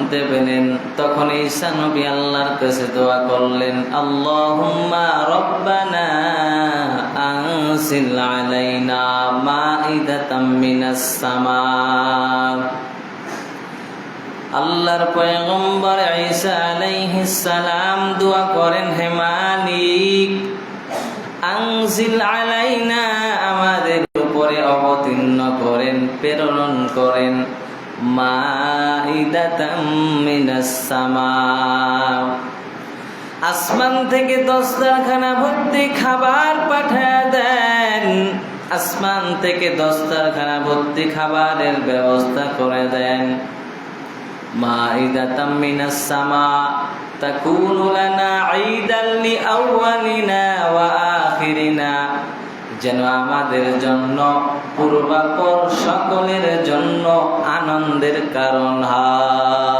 শুনতে পেলেন, তখন ঈসা নবী আল্লাহর কাছে দোয়া করলেন, আল্লাহুম্মা রব্বানা আনজিল আলাইনা মাইদাতাম মিনাস সামা। আল্লাহর পয়গম্বর ঈসা আলাইহিস সালাম দোয়া করেন, হে মালিক, আনজিল আলাইনা, আমাদের উপরে অবতীর্ণ করেন, প্রেরণ করেন, মাইদাতাম মিনাস সামা, আসমান থেকে দস্তরখানা ভর্তি খাবার পাঠায় দেন, আসমান থেকে দস্তরখানা ভর্তি খাবারের ব্যবস্থা করে দেন। মাইদাতাম মিনাস সামা তাকুনু লানা ঈদান লিআউয়ালিনা ওয়া আখিরিনা, যেন আমাদের জন্য পূর্বাপর সকলের জন্য আনন্দের কারণ হয়।